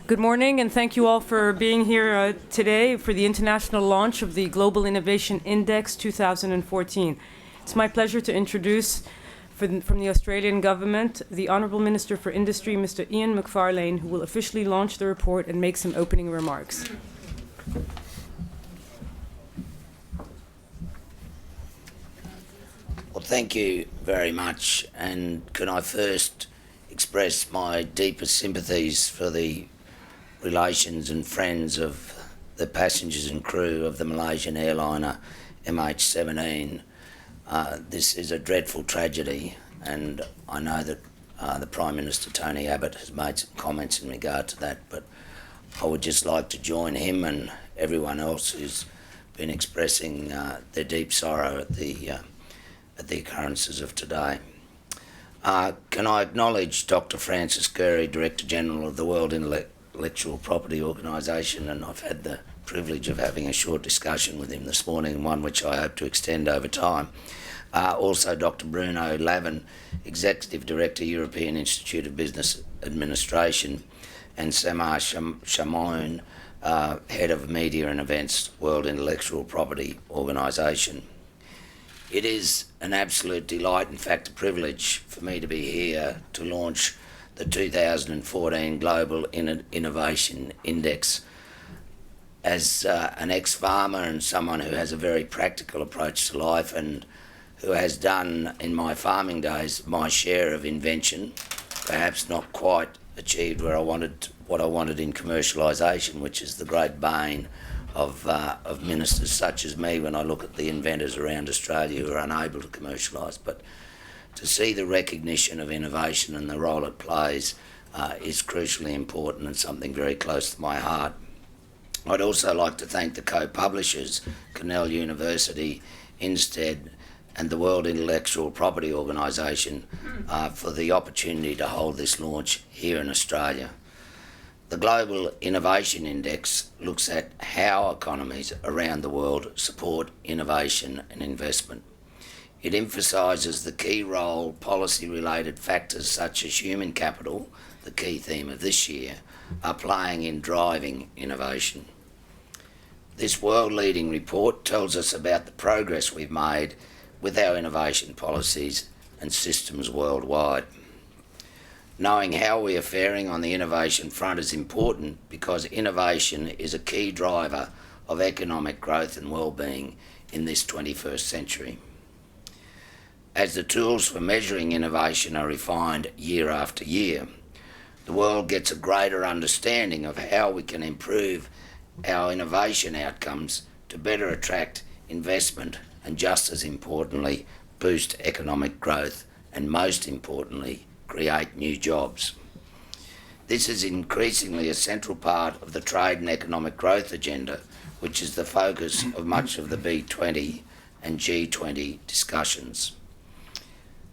Good morning, and thank you all for being here today for the international launch of the Global Innovation Index 2014. It's my pleasure to introduce from the Australian government the Honourable Minister for Industry, Mr. Ian Macfarlane, who will officially launch the report and make some opening remarks. Well, thank you very much, and can I first express my deepest sympathies for the relations and friends of the passengers and crew of the Malaysian airliner MH17. This is a dreadful tragedy, and I know that the Prime Minister Tony Abbott has made some comments in regard to that, but I would just like to join him and everyone else who's been expressing their deep sorrow at the occurrences of today. Can I acknowledge Dr. Francis Gurry, Director General of the World Intellectual Property Organisation, and I've had the privilege of having a short discussion with him this morning, one which I hope to extend over time. Also Dr. Bruno, Lanvin, Executive Director, European Institute of Business Administration, and Samar Shamoun, Head of Media and Events, World Intellectual Property Organisation. It is an absolute delight, in fact a privilege, for me to be here to launch the 2014 Global Innovation Index. As an ex-farmer and someone who has a very practical approach to life and who has done in my farming days my share of invention, perhaps not quite achieved what I wanted in commercialisation, which is the great bane of ministers such as me when I look at the inventors around Australia who are unable to commercialise. But to see the recognition of innovation and the role it plays is crucially important and something very close to my heart. I'd also like to thank the co-publishers, Cornell University, INSEAD, and the World Intellectual Property Organisation for the opportunity to hold this launch here in Australia. The Global Innovation Index looks at how economies around the world support innovation and investment. It emphasises the key role policy-related factors such as human capital, the key theme of this year, are playing in driving innovation. This world-leading report tells us about the progress we've made with our innovation policies and systems worldwide. Knowing how we are faring on the innovation front is important because innovation is a key driver of economic growth and well-being in this 21st century. As the tools for measuring innovation are refined year after year, the world gets a greater understanding of how we can improve our innovation outcomes to better attract investment and, just as importantly, boost economic growth and, most importantly, create new jobs. This is increasingly a central part of the trade and economic growth agenda, which is the focus of much of the B20 and G20 discussions.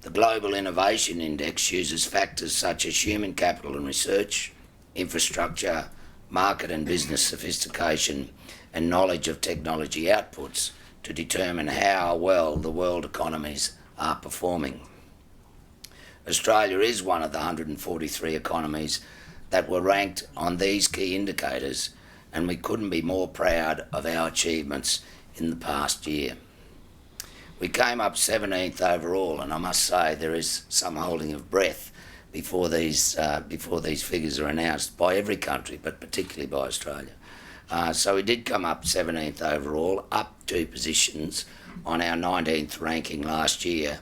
The Global Innovation Index uses factors such as human capital and research, infrastructure, market and business sophistication, and knowledge of technology outputs to determine how well the world economies are performing. Australia is one of the 143 economies that were ranked on these key indicators, and we couldn't be more proud of our achievements in the past year. We came up 17th overall, and I must say there is some holding of breath before these figures are announced by every country, but particularly by Australia. So we did come up 17th overall, up 2 positions on our 19th ranking last year,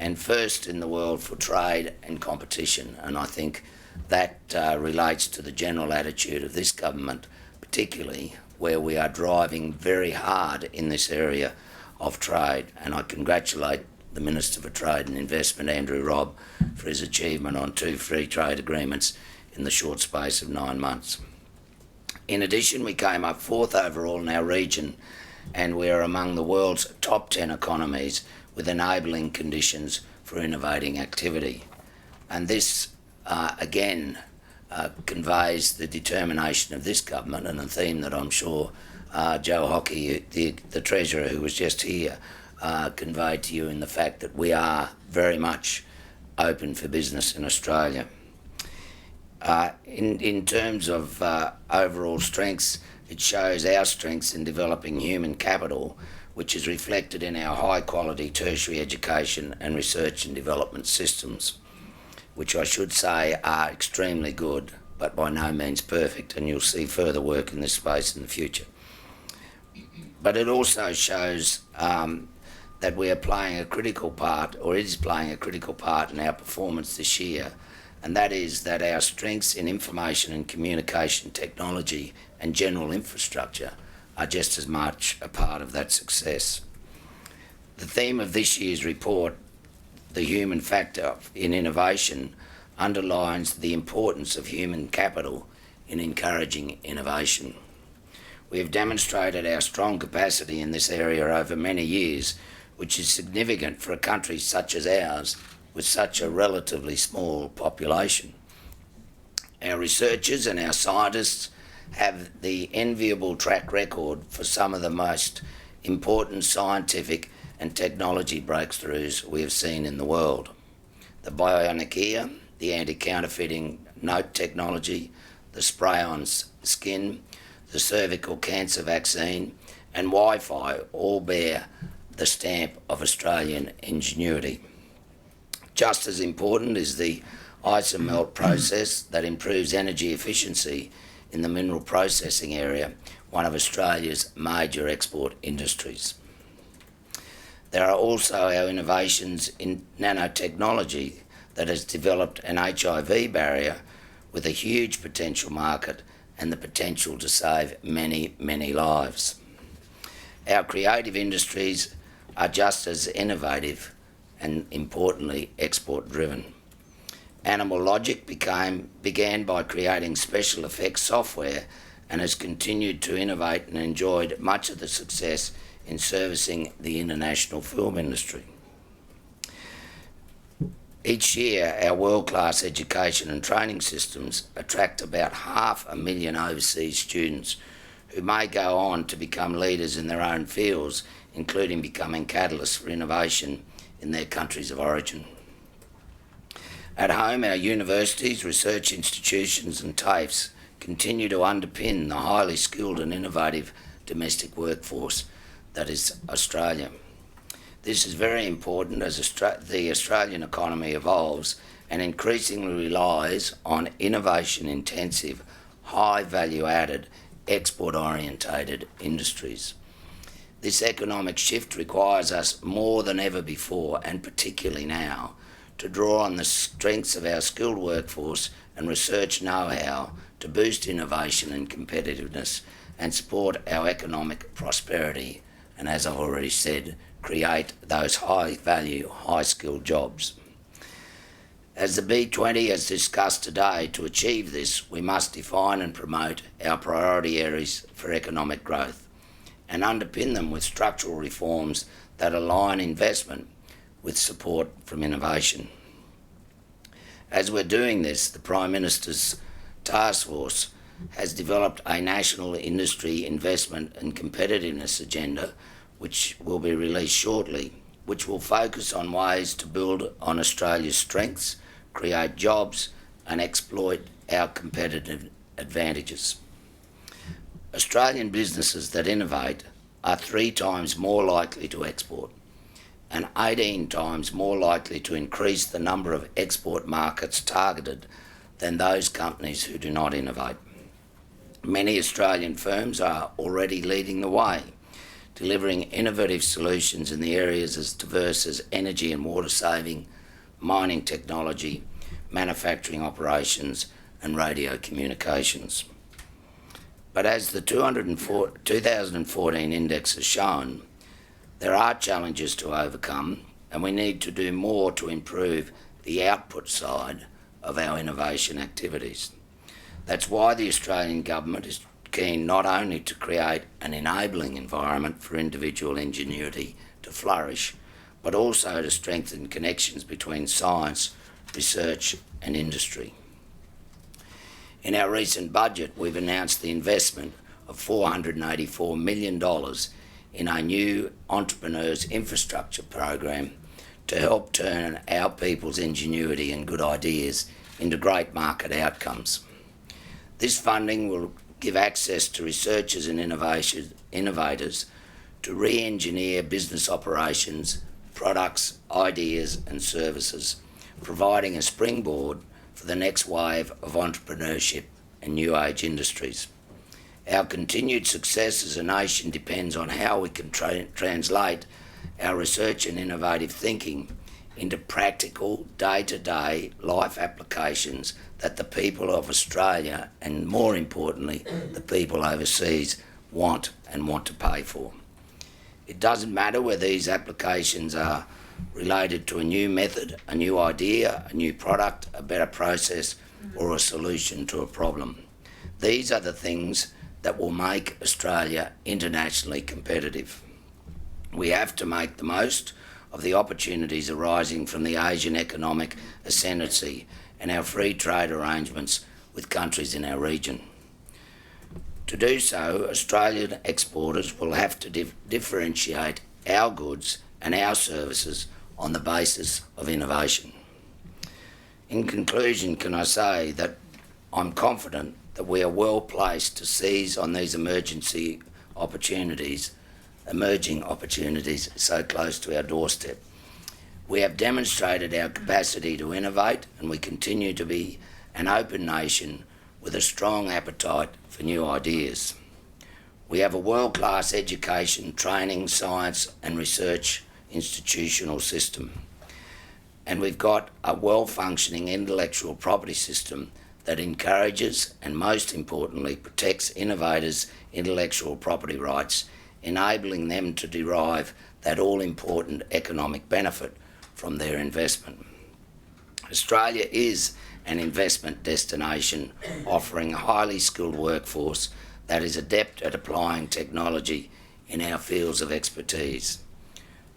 and first in the world for trade and competition. And I think that relates to the general attitude of this government, particularly where we are driving very hard in this area of trade. And I congratulate the Minister for Trade and Investment, Andrew Robb, for his achievement on 2 free trade agreements in the short space of 9 months. In addition, we came up 4th overall in our region, and we are among the world's top 10 economies with enabling conditions for innovating activity. And this, again, conveys the determination of this government, and a theme that I'm sure Joe Hockey, the Treasurer who was just here, conveyed to you in the fact that we are very much open for business in Australia. In terms of overall strengths, it shows our strengths in developing human capital, which is reflected in our high-quality tertiary education and research and development systems, which I should say are extremely good, but by no means perfect, and you'll see further work in this space in the future. But it also shows that we are playing a critical part, or it is playing a critical part in our performance this year, and that is that our strengths in information and communication technology and general infrastructure are just as much a part of that success. The theme of this year's report, the human factor in innovation, underlines the importance of human capital in encouraging innovation. We have demonstrated our strong capacity in this area over many years, which is significant for a country such as ours with such a relatively small population. Our researchers and our scientists have the enviable track record for some of the most important scientific and technology breakthroughs we have seen in the world. The bionic ear, the anti-counterfeiting note technology, the spray-on skin, the cervical cancer vaccine, and Wi-Fi all bear the stamp of Australian ingenuity. Just as important is the isomelt process that improves energy efficiency in the mineral processing area, one of Australia's major export industries. There are also our innovations in nanotechnology that has developed an HIV barrier with a huge potential market and the potential to save many, many lives. Our creative industries are just as innovative and, importantly, export-driven. Animal Logic began by creating special effects software and has continued to innovate and enjoyed much of the success in servicing the international film industry. Each year, our world-class education and training systems attract about 500,000 overseas students who may go on to become leaders in their own fields, including becoming catalysts for innovation in their countries of origin. At home, our universities, research institutions and TAFEs continue to underpin the highly skilled and innovative domestic workforce that is Australia. This is very important as the Australian economy evolves and increasingly relies on innovation-intensive, high value-added, export-orientated industries. This economic shift requires us more than ever before, and particularly now, to draw on the strengths of our skilled workforce and research know-how to boost innovation and competitiveness and support our economic prosperity, and as I've already said, create those high-value, high-skilled jobs. As the B20 has discussed today, to achieve this, we must define and promote our priority areas for economic growth and underpin them with structural reforms that align investment with support from innovation. As we're doing this, the Prime Minister's task force has developed a national industry investment and competitiveness agenda, which will be released shortly, which will focus on ways to build on Australia's strengths, create jobs, and exploit our competitive advantages. Australian businesses that innovate are 3 times more likely to export and 18 times more likely to increase the number of export markets targeted than those companies who do not innovate. Many Australian firms are already leading the way, delivering innovative solutions in the areas as diverse as energy and water saving, mining technology, manufacturing operations, and radio communications. But as the 2014 index has shown, there are challenges to overcome, and we need to do more to improve the output side of our innovation activities. That's why the Australian government is keen not only to create an enabling environment for individual ingenuity to flourish, but also to strengthen connections between science, research, and industry. In our recent budget, we've announced the investment of $484 million in a new Entrepreneurs Infrastructure program to help turn our people's ingenuity and good ideas into great market outcomes. This funding will give access to researchers and innovators to re-engineer business operations, products, ideas and services, providing a springboard for the next wave of entrepreneurship and new age industries. Our continued success as a nation depends on how we can translate our research and innovative thinking into practical, day-to-day life applications that the people of Australia, and more importantly, the people overseas, want and want to pay for. It doesn't matter whether these applications are related to a new method, a new idea, a new product, a better process, or a solution to a problem. These are the things that will make Australia internationally competitive. We have to make the most of the opportunities arising from the Asian economic ascendancy and our free trade arrangements with countries in our region. To do so, Australian exporters will have to differentiate our goods and our services on the basis of innovation. In conclusion, can I say that I'm confident that we are well placed to seize on these emerging opportunities so close to our doorstep. We have demonstrated our capacity to innovate, and we continue to be an open nation with a strong appetite for new ideas. We have a world-class education, training, science and research institutional system. And we've got a well-functioning intellectual property system that encourages and, most importantly, protects innovators' intellectual property rights, enabling them to derive that all-important economic benefit from their investment. Australia is an investment destination offering a highly skilled workforce that is adept at applying technology in our fields of expertise.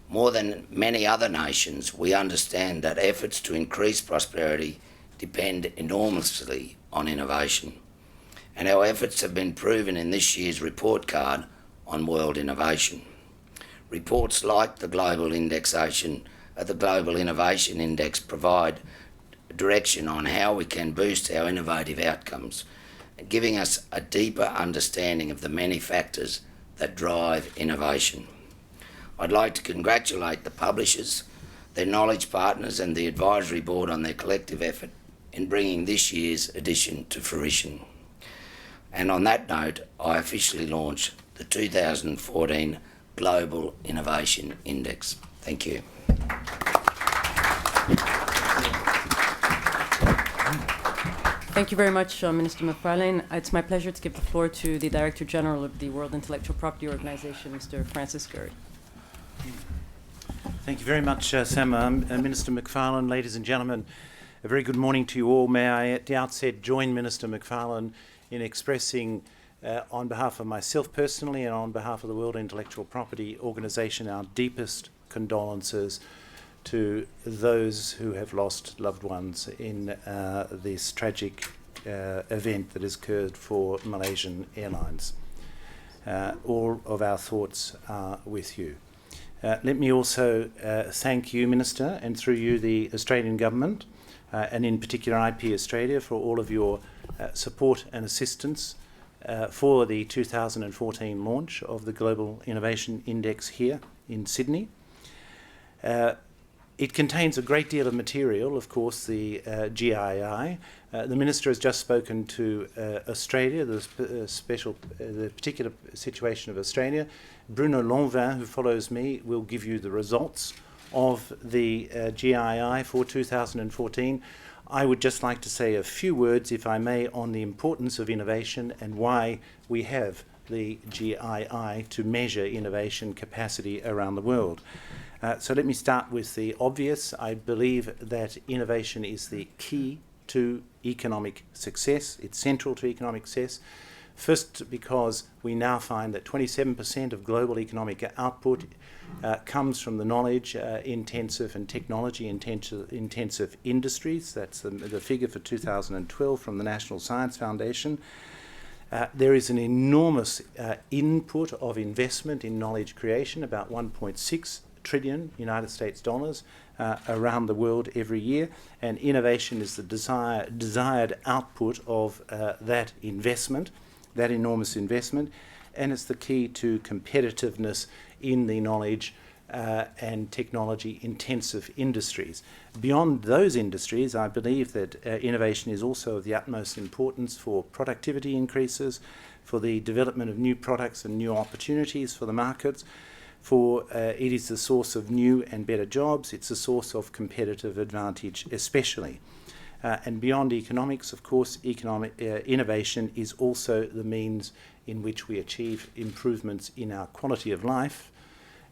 More than many other nations, we understand that efforts to increase prosperity depend enormously on innovation, and our efforts have been proven in this year's report card on world innovation. Reports like the Global Innovation Index provide direction on how we can boost our innovative outcomes, giving us a deeper understanding of the many factors that drive innovation. I'd like to congratulate the publishers, their knowledge partners and the advisory board on their collective effort in bringing this year's edition to fruition. And on that note, I officially launch the 2014 Global Innovation Index. Thank you. Thank you very much, Minister Macfarlane. It's my pleasure to give the floor to the Director General of the World Intellectual Property Organization, Mr. Francis Gurry. Thank you very much, Sam. Minister Macfarlane, ladies and gentlemen, a very good morning to you all. May I at the outset join Minister Macfarlane in expressing on behalf of myself personally and on behalf of the World Intellectual Property Organization our deepest condolences to those who have lost loved ones in this tragic event that has occurred for Malaysian Airlines. All of our thoughts are with you. Let me also thank you, Minister, and through you the Australian Government, and in particular IP Australia, for all of your support and assistance for the 2014 launch of the Global Innovation Index here in Sydney. It contains a great deal of material, of course, the GII. The Minister has just spoken to Australia, the particular situation of Australia. Bruno Lanvin, who follows me, will give you the results of the GII for 2014. I would just like to say a few words, if I may, on the importance of innovation and why we have the GII to measure innovation capacity around the world. So let me start with the obvious. I believe that innovation is the key to economic success. It's central to economic success. First, because we now find that 27% of global economic output comes from the knowledge-intensive and technology-intensive industries. That's the figure for 2012 from the National Science Foundation. There is an enormous input of investment in knowledge creation, about $1.6 trillion United States dollars around the world every year, and innovation is the desired output of that investment, that enormous investment, and it's the key to competitiveness in the knowledge and technology-intensive industries. Beyond those industries, I believe that innovation is also of the utmost importance for productivity increases, for the development of new products and new opportunities for the markets, for it is the source of new and better jobs, it's a source of competitive advantage especially. And beyond economics, of course, innovation is also the means in which we achieve improvements in our quality of life,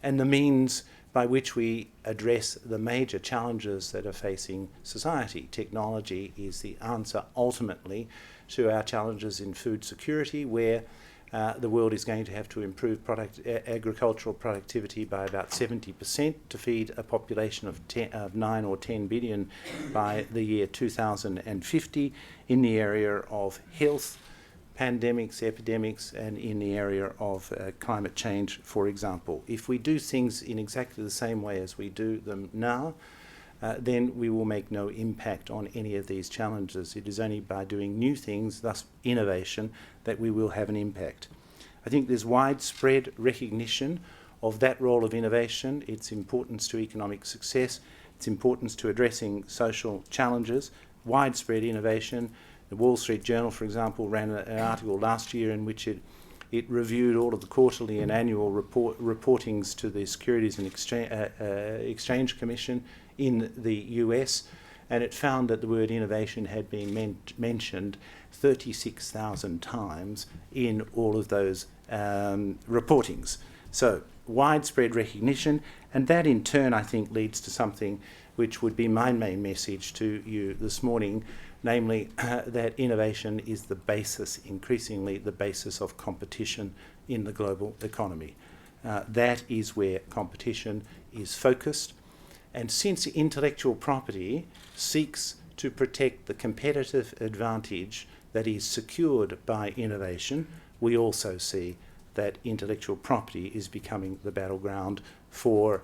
and the means by which we address the major challenges that are facing society. Technology is the answer ultimately to our challenges in food security, where the world is going to have to improve agricultural productivity by about 70% to feed a population of 9 or 10 billion by the year 2050, in the area of health, pandemics, epidemics, and in the area of climate change, for example. If we do things in exactly the same way as we do them now, then we will make no impact on any of these challenges. It is only by doing new things, thus innovation, that we will have an impact. I think there's widespread recognition of that role of innovation, its importance to economic success, its importance to addressing social challenges, widespread innovation. The Wall Street Journal, for example, ran an article last year in which it reviewed all of the quarterly and annual reportings to the Securities and Exchange Commission in the US, and it found that the word innovation had been mentioned 36,000 times in all of those reportings. So widespread recognition, and that in turn I think leads to something which would be my main message to you this morning, namely that innovation is the basis, increasingly the basis of competition in the global economy. That is where competition is focused. And since intellectual property seeks to protect the competitive advantage that is secured by innovation, we also see that intellectual property is becoming the battleground for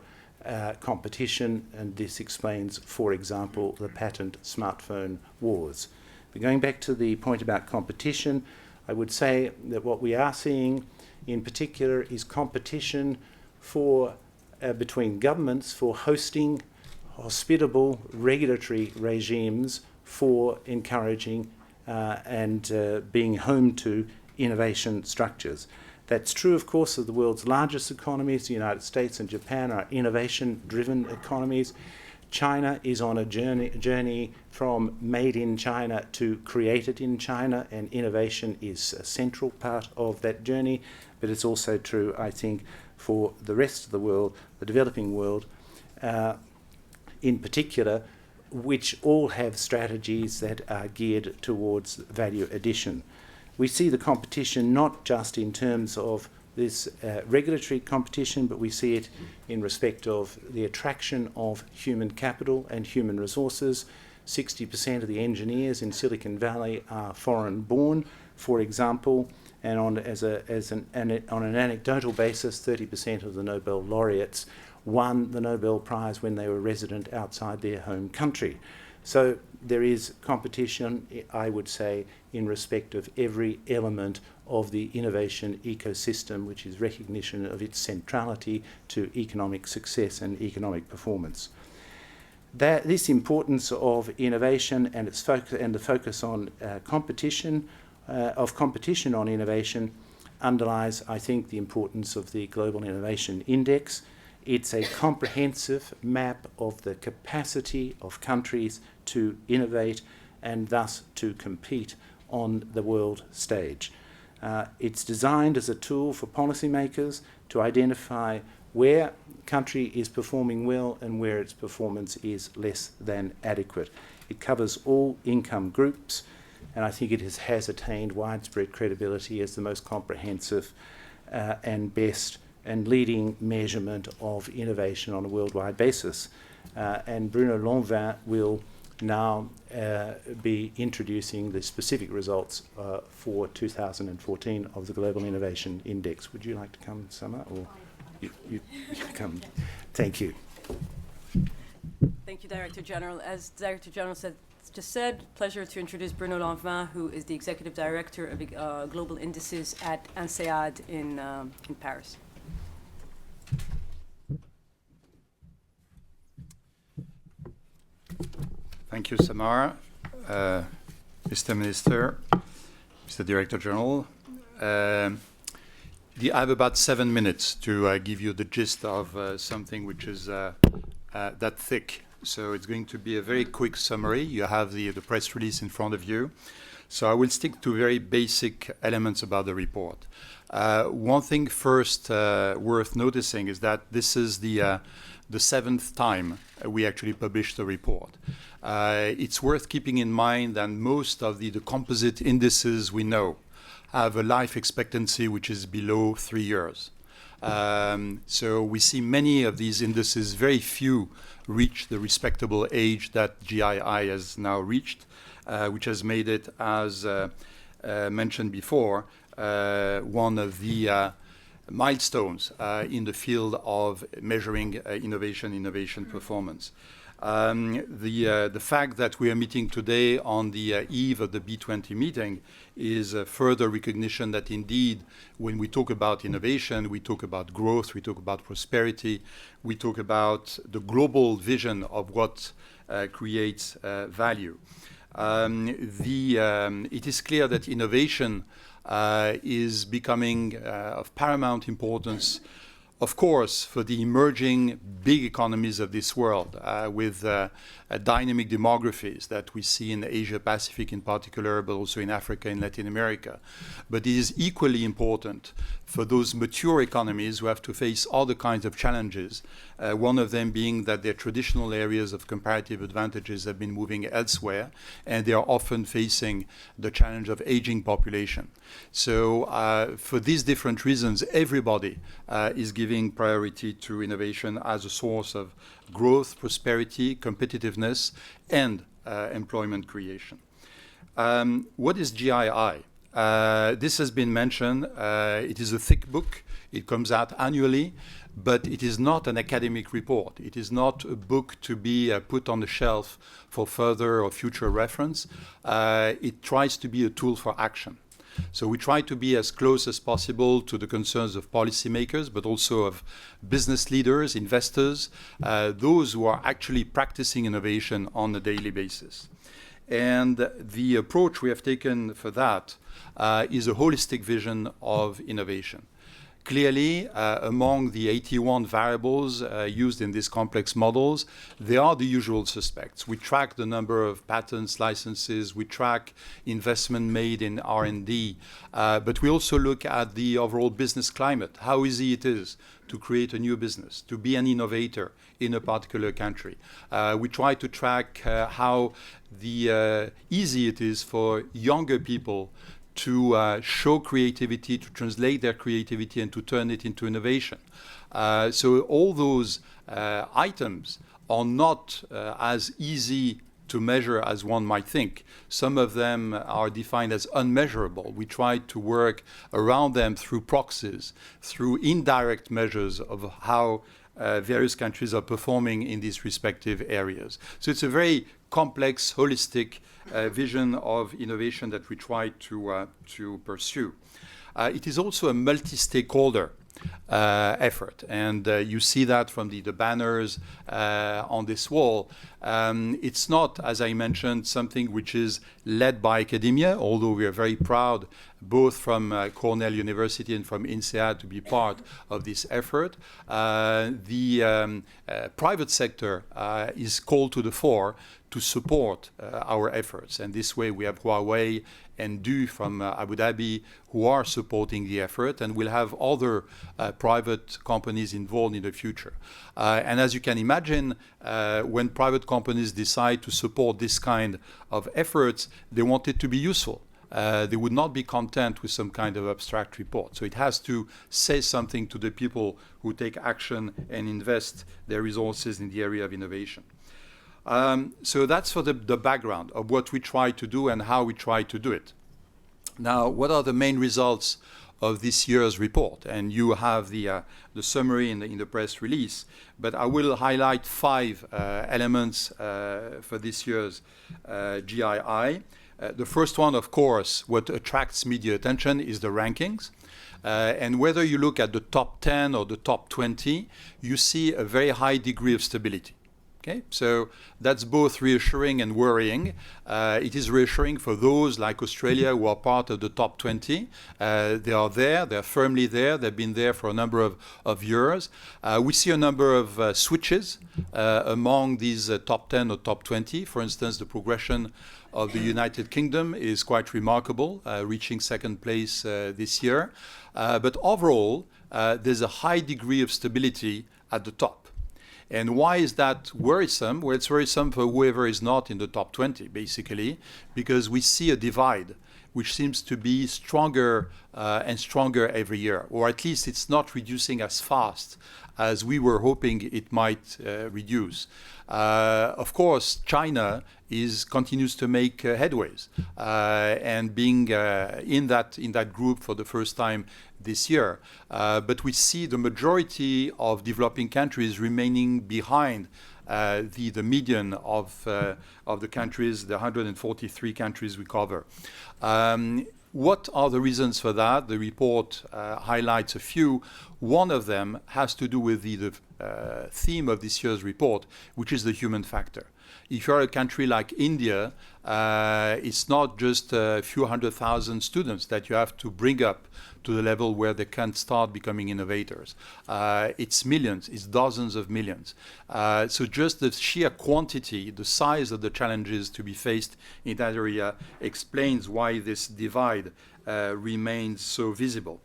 competition, and this explains, for example, the patent smartphone wars. But going back to the point about competition, I would say that what we are seeing in particular is competition for between governments for hosting hospitable regulatory regimes for encouraging and being home to innovation structures. That's true, of course, of the world's largest economies. The United States and Japan are innovation-driven economies. China is on a journey from made in China to created in China, and innovation is a central part of that journey. But it's also true, I think, for the rest of the world, the developing world in particular, which all have strategies that are geared towards value addition. We see the competition not just in terms of this regulatory competition, but we see it in respect of the attraction of human capital and human resources. 60% of the engineers in Silicon Valley are foreign-born, for example, and on an anecdotal basis, 30% of the Nobel laureates won the Nobel Prize when they were resident outside their home country. So there is competition, I would say, in respect of every element of the innovation ecosystem, which is recognition of its centrality to economic success and economic performance. This importance of innovation and its focus and the focus on competition on innovation underlies, I think, the importance of the Global Innovation Index. It's a comprehensive map of the capacity of countries to innovate and thus to compete on the world stage. It's designed as a tool for policymakers to identify where country is performing well and where its performance is less than adequate. It covers all income groups, and I think it has attained widespread credibility as the most comprehensive and best and leading measurement of innovation on a worldwide basis. And Bruno Lanvin will now be introducing the specific results for 2014 of the Global Innovation Index. Would you like to come, Summer? Or you come. Thank you. Thank you, Director General. As Director General just said, pleasure to introduce Bruno Lanvin, who is the Executive Director of Global Indices at INSEAD in Paris. Thank you, Samara. Mr. Minister, Mr. Director General. I have about 7 minutes to give you the gist of something which is that thick. So it's going to be a very quick summary. You have the press release in front of you. So I will stick to very basic elements about the report. One thing first worth noticing is that this is the 7th time we actually published the report. It's worth keeping in mind that most of the composite indices we know have a life expectancy which is below 3 years. So we see many of these indices, very few reach the respectable age that GII has now reached, which has made it, as mentioned before, one of the milestones in the field of measuring innovation performance. The fact that we are meeting today on the eve of the B20 meeting is a further recognition that indeed, when we talk about innovation, we talk about growth, we talk about prosperity, we talk about the global vision of what creates value. It is clear that innovation is becoming of paramount importance, of course, for the emerging big economies of this world, with dynamic demographies that we see in Asia Pacific in particular, but also in Africa and Latin America. But it is equally important for those mature economies who have to face other kinds of challenges, one of them being that their traditional areas of comparative advantages have been moving elsewhere, and they are often facing the challenge of aging population. So for these different reasons, everybody is giving priority to innovation as a source of growth, prosperity, competitiveness, and employment creation. What is GII? This has been mentioned. It is a thick book. It comes out annually, but it is not an academic report. It is not a book to be put on the shelf for further or future reference. It tries to be a tool for action. So we try to be as close as possible to the concerns of policymakers, but also of business leaders, investors, those who are actually practicing innovation on a daily basis. And the approach we have taken for that is a holistic vision of innovation. Clearly, among the 81 variables used in these complex models, they are the usual suspects. We track the number of patents, licenses, we track investment made in R&D, but we also look at the overall business climate, how easy it is to create a new business, to be an innovator in a particular country. We try to track how easy it is for younger people to show creativity, to translate their creativity and to turn it into innovation. So all those items are not as easy to measure as one might think. Some of them are defined as unmeasurable. We try to work around them through proxies, through indirect measures of how various countries are performing in these respective areas. So it's a very complex, holistic vision of innovation that we try to pursue. It is also a multi-stakeholder effort, and you see that from the banners on this wall. It's not, as I mentioned, something which is led by academia, although we are very proud, both from Cornell University and from INSEAD, to be part of this effort. The private sector is called to the fore to support our efforts, and this way we have Huawei and Du from Abu Dhabi who are supporting the effort, and we'll have other private companies involved in the future. And as you can imagine, when private companies decide to support this kind of efforts, they want it to be useful. They would not be content with some kind of abstract report. So it has to say something to the people who take action and invest their resources in the area of innovation. So that's for the background of what we try to do and how we try to do it. Now, what are the main results of this year's report, and you have the summary in the press release. But I will highlight 5 elements for this year's GII. The first one, of course, what attracts media attention is the rankings. And whether you look at the top 10 or the top 20, you see a very high degree of stability. Okay, so that's both reassuring and worrying. It is reassuring for those like Australia who are part of the top 20. They are there, they're firmly there, they've been there for a number of years. We see a number of switches among these top 10 or top 20. For instance, the progression of the United Kingdom is quite remarkable, reaching second place this year. But overall, there's a high degree of stability at the top. And why is that worrisome? Well, it's worrisome for whoever is not in the top 20, basically, because we see a divide which seems to be stronger and stronger every year, or at least it's not reducing as fast as we were hoping it might reduce. Of course, China continues to make headways and being in that group for the first time this year. But we see the majority of developing countries remaining behind the median of the countries, the 143 countries we cover. What are the reasons for that? The report highlights a few. One of them has to do with the theme of this year's report, which is the human factor. If you're a country like India, it's not just a few 100,000 students that you have to bring up to the level where they can start becoming innovators. It's millions, it's dozens of millions. So just the sheer quantity, the size of the challenges to be faced in that area explains why this divide remains so visible.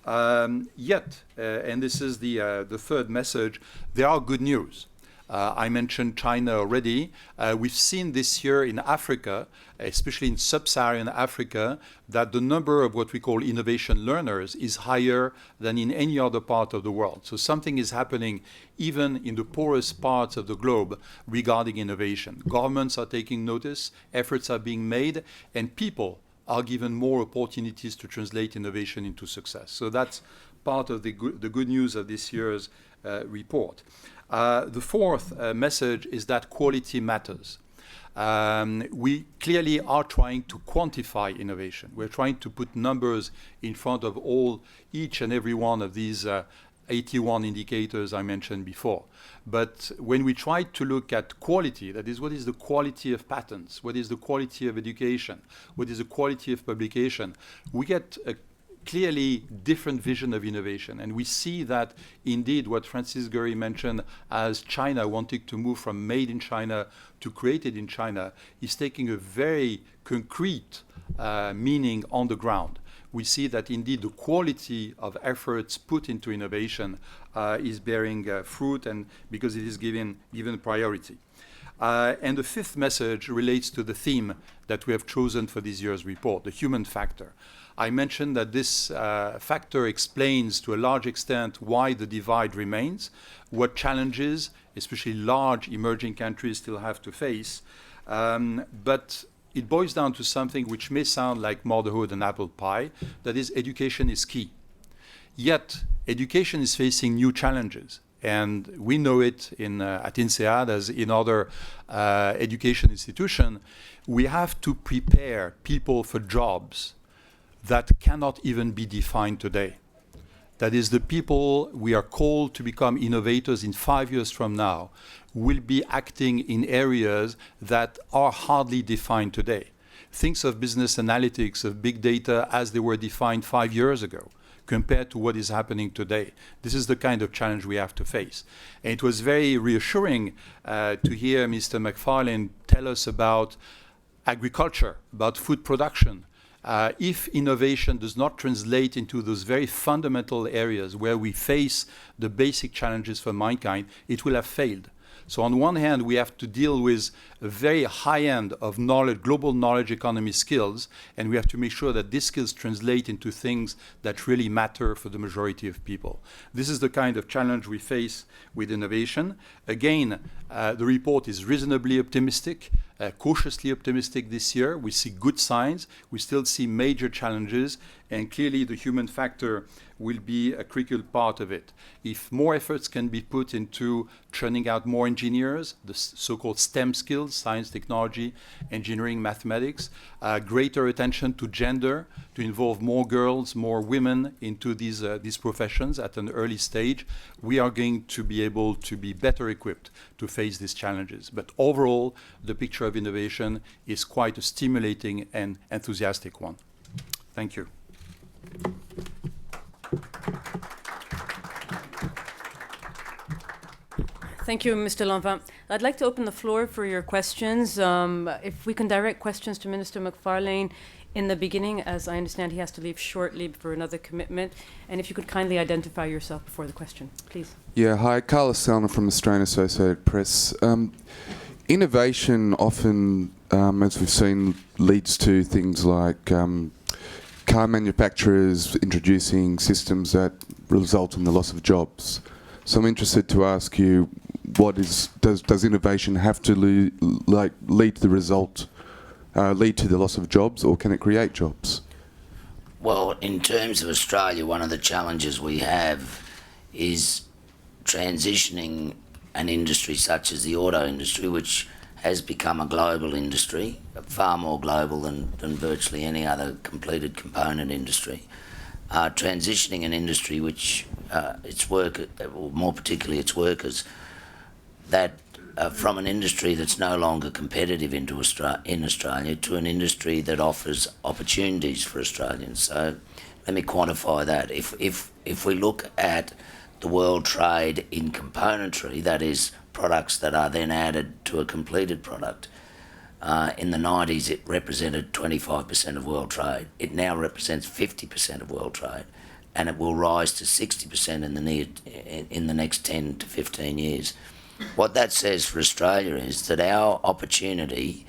Yet, and this is the third message, there are good news. I mentioned China already. We've seen this year in Africa, especially in sub-Saharan Africa, that the number of what we call innovation learners is higher than in any other part of the world. So something is happening even in the poorest parts of the globe regarding innovation. Governments are taking notice, efforts are being made, and people are given more opportunities to translate innovation into success. So that's part of the good news of this year's report. The fourth message is that quality matters. We clearly are trying to quantify innovation. We're trying to put numbers in front of each and every one of these 81 indicators I mentioned before. But when we try to look at quality, that is, what is the quality of patents, what is the quality of education, what is the quality of publication, we get a clearly different vision of innovation. And we see that indeed what Francis Gurry mentioned as China wanting to move from made in China to created in China is taking a very concrete meaning on the ground. We see that indeed the quality of efforts put into innovation is bearing fruit, and because it is given priority. And the fifth message relates to the theme that we have chosen for this year's report, the human factor. I mentioned that this factor explains to a large extent why the divide remains, what challenges, especially large emerging countries, still have to face. But it boils down to something which may sound like motherhood and apple pie, that is, education is key. Yet, education is facing new challenges. And we know it at INSEAD as in other education institutions. We have to prepare people for jobs that cannot even be defined today. That is, the people we are called to become innovators in 5 years from now will be acting in areas that are hardly defined today. Think of business analytics, of big data as they were defined 5 years ago, compared to what is happening today. This is the kind of challenge we have to face. And it was very reassuring to hear Mr. Macfarlane tell us about agriculture, about food production. If innovation does not translate into those very fundamental areas where we face the basic challenges for mankind, it will have failed. So on one hand, we have to deal with a very high end of knowledge, global knowledge economy skills, and we have to make sure that these skills translate into things that really matter for the majority of people. This is the kind of challenge we face with innovation. Again, the report is reasonably optimistic. cautiously optimistic this year. We see good signs. We still see major challenges, and clearly the human factor will be a critical part of it. If more efforts can be put into churning out more engineers, the so-called STEM skills, science, technology, engineering, mathematics, greater attention to gender, to involve more girls, more women into these professions at an early stage, we are going to be able to be better equipped to face these challenges. But overall, the picture of innovation is quite a stimulating and enthusiastic one. Thank you. Thank you, Mr. Lanvin. I'd like to open the floor for your questions. If we can direct questions to Minister Macfarlane in the beginning, as I understand he has to leave shortly for another commitment. And if you could kindly identify yourself before the question, please. Yeah, hi, Carlos Salner from Australian Associated Press. Innovation often, as we've seen, leads to things like car manufacturers introducing systems that result in the loss of jobs. So I'm interested to ask you, does innovation have to lead to the result, lead to the loss of jobs, or can it create jobs? Well, in terms of Australia, one of the challenges we have is transitioning an industry such as the auto industry, which has become a global industry, far more global than virtually any other completed component industry. Transitioning an industry which its workers, more particularly its workers, that from an industry that's no longer competitive in Australia to an industry that offers opportunities for Australians. So let me quantify that. If we look at the world trade in componentry, that is products that are then added to a completed product, in the 90s it represented 25% of world trade. It now represents 50% of world trade, and it will rise to 60% in the next 10 to 15 years. What that says for Australia is that our opportunity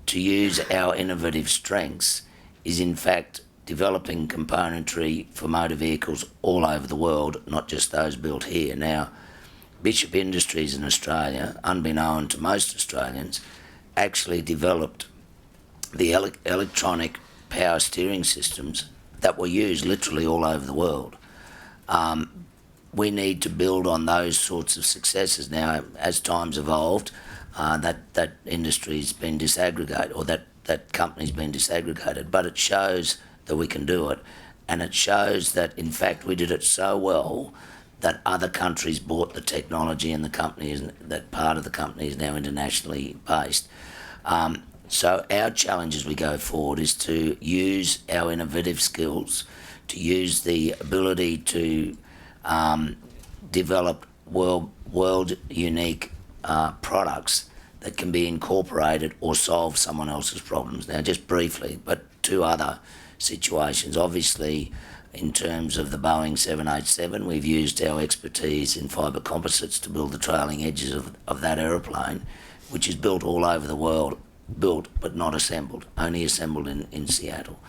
to use our innovative strengths is in fact developing componentry for motor vehicles all over the world, not just those built here. Now, Bishop Industries in Australia, unbeknown to most Australians, actually developed the electronic power steering systems that were used literally all over the world. We need to build on those sorts of successes. Now, as time's evolved, that industry's been disaggregated, or that company's been disaggregated, but it shows that we can do it, and it shows that in fact we did it so well that other countries bought the technology, and the company that part of the company is now internationally based. So our challenge as we go forward is to use our innovative skills, to use the ability to develop world unique products that can be incorporated or solve someone else's problems. Now, just briefly, but two other situations. Obviously, in terms of the Boeing 787, we've used our expertise in fibre composites to build the trailing edges of that aeroplane, which is built all over the world, built but not assembled, only assembled in Seattle.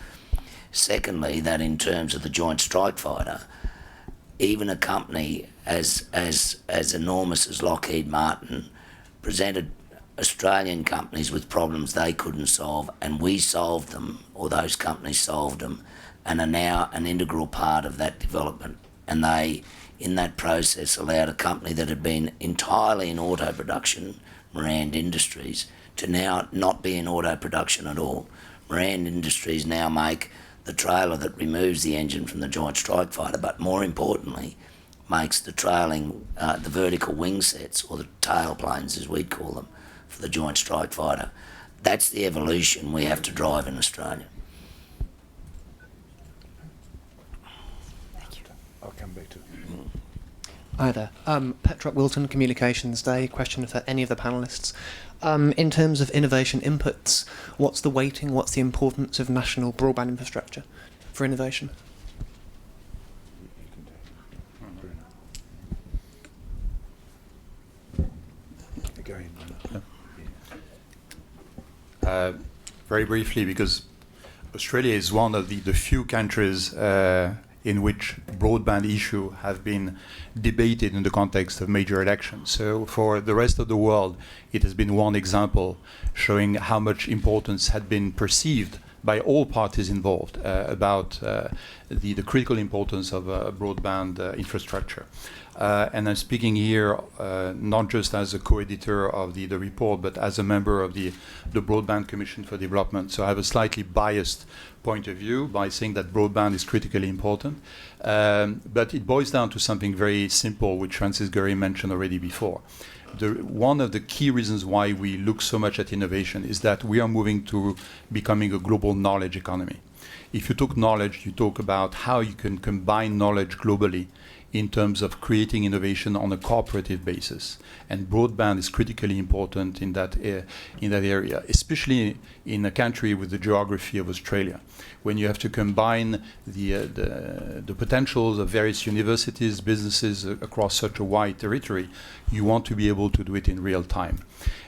Secondly, that in terms of the Joint Strike Fighter, even a company as enormous as Lockheed Martin presented Australian companies with problems they couldn't solve, and we solved them, or those companies solved them, and are now an integral part of that development. And they, in that process, allowed a company that had been entirely in auto production, Morand Industries, to now not be in auto production at all. Morand Industries now make the trailer that removes the engine from the Joint Strike Fighter, but more importantly, makes the trailing, the vertical wing sets, or the tailplanes as we'd call them, for the Joint Strike Fighter. That's the evolution we have to drive in Australia. Thank you. I'll come back to Hi there. Petra Wilton, Communications Day. Question for any of the panellists. In terms of innovation inputs, what's the weighting, what's the importance of national broadband infrastructure for innovation? Very briefly, because Australia is one of the few countries in which broadband issue have been debated in the context of major elections. So for the rest of the world, it has been one example showing how much importance had been perceived by all parties involved about the critical importance of broadband infrastructure. And I'm speaking here not just as a co-editor of the report, but as a member of the Broadband Commission for Development. So I have a slightly biased point of view by saying that broadband is critically important. But it boils down to something very simple, which Francis Gurry mentioned already before. One of the key reasons why we look so much at innovation is that we are moving to becoming a global knowledge economy. If you talk knowledge, you talk about how you can combine knowledge globally in terms of creating innovation on a cooperative basis. And broadband is critically important in that area, especially in a country with the geography of Australia, when you have to combine the potentials of various universities, businesses across such a wide territory. You want to be able to do it in real time.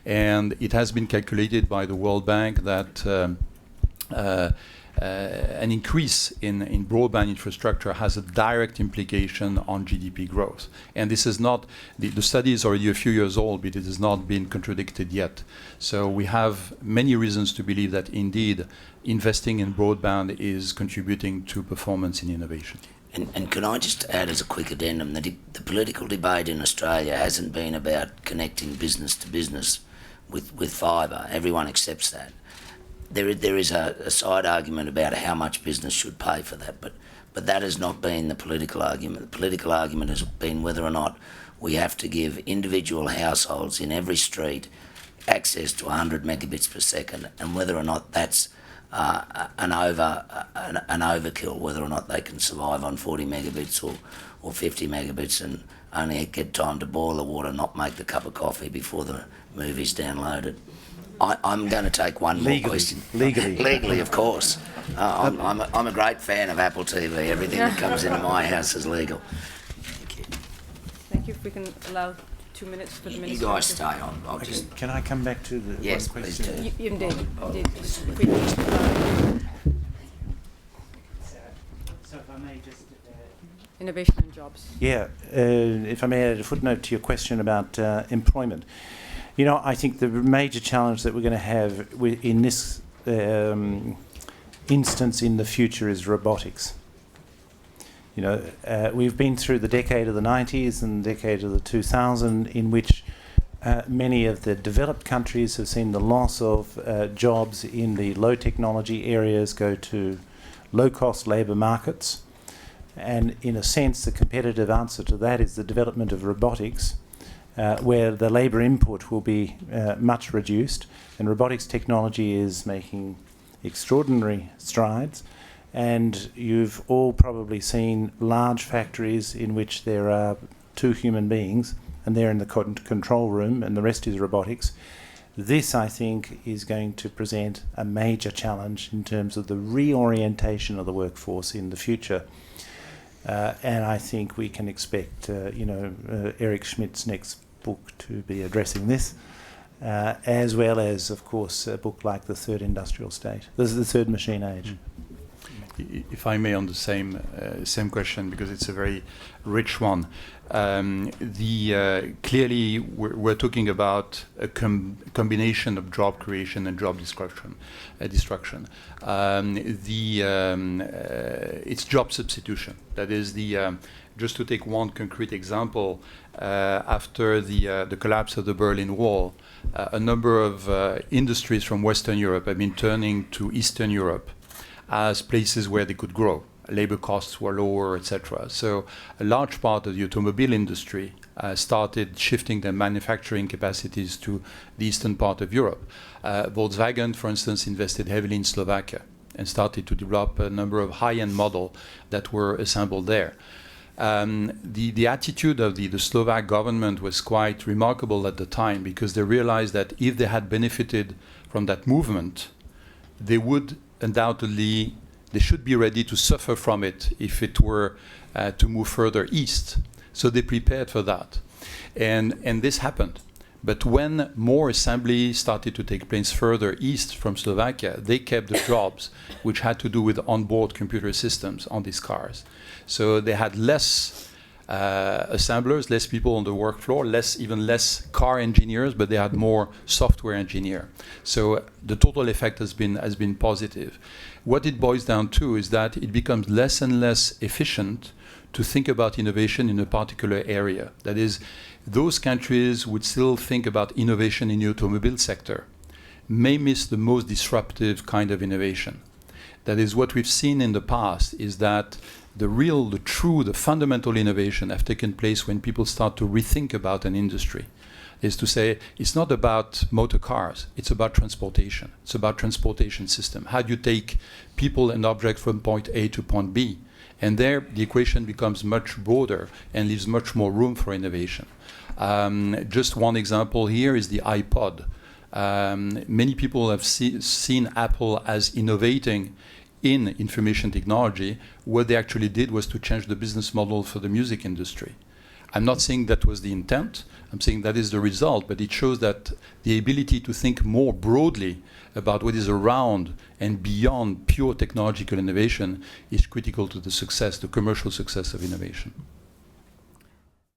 And it has been calculated by the World Bank that an increase in broadband infrastructure has a direct implication on GDP growth. And this is not, the study is already a few years old, but it has not been contradicted yet. So we have many reasons to believe that indeed investing in broadband is contributing to performance in innovation. And can I just add as a quick addendum that the political debate in Australia hasn't been about connecting business to business with fibre. Everyone accepts that. There is a side argument about how much business should pay for that, but that has not been the political argument. The political argument has been whether or not we have to give individual households in every street access to 100 megabits per second, and whether or not that's an overkill, whether or not they can survive on 40 megabits or 50 megabits and only get time to boil the water, not make the cup of coffee before the movie's downloaded. I'm going to take one more question. Legally, of course. I'm a great fan of Apple TV. Everything that comes into my house is legal. Thank you. Thank you. If we can allow 2 minutes for the minister. You guys stay on. I'll just... Can I come back to the Yes, one please question? do. Indeed. So if I may just... Innovation and jobs. Yeah, if I may add a footnote to your question about employment. You know, I think the major challenge that we're going to have in this instance in the future is robotics. You know, we've been through the decade of the 90s and the decade of the 2000s in which many of the developed countries have seen the loss of jobs in the low technology areas go to low-cost labour markets. And in a sense, the competitive answer to that is the development of robotics, where the labour input will be much reduced, and robotics technology is making extraordinary strides. And you've all probably seen large factories in which there are 2 human beings, and they're in the control room, and the rest is robotics. This, I think, is going to present a major challenge in terms of the reorientation of the workforce in the future. And I think we can expect, Eric Schmidt's next book to be addressing this, as well as, of course, a book like The Third Industrial State. This is the Third Machine Age. If I may, on the same question, because it's a very rich one. Clearly, we're talking about a combination of job creation and job destruction. It's job substitution. That is just to take one concrete example. After the collapse of the Berlin Wall, a number of industries from Western Europe have been turning to Eastern Europe as places where they could grow. Labor costs were lower, etc. So a large part of the automobile industry started shifting their manufacturing capacities to the eastern part of Europe. Volkswagen, for instance, invested heavily in Slovakia and started to develop a number of high-end models that were assembled there. The attitude of the Slovak government was quite remarkable at the time, because they realized that if they had benefited from that movement, they would undoubtedly, they should be ready to suffer from it if it were to move further east. So they prepared for that. And this happened. But when more assembly started to take place further east from Slovakia, they kept the jobs which had to do with onboard computer systems on these cars. So they had less assemblers, less people on the work floor, even less car engineers, but they had more software engineer. So the total effect has been positive. What it boils down to is that it becomes less and less efficient to think about innovation in a particular area. That is, those countries would still think about innovation in the automobile sector, may miss the most disruptive kind of innovation. That is, what we've seen in the past is that the fundamental innovation have taken place when people start to rethink about an industry. Is to say, it's not about motor cars, it's about transportation. It's about transportation system. How do you take people and objects from point A to point B? And there, the equation becomes much broader and leaves much more room for innovation. Just one example here is the iPod. Many people have seen Apple as innovating in information technology. What they actually did was to change the business model for the music industry. I'm not saying that was the intent, I'm saying that is the result, but it shows that the ability to think more broadly about what is around and beyond pure technological innovation is critical to the commercial success of innovation.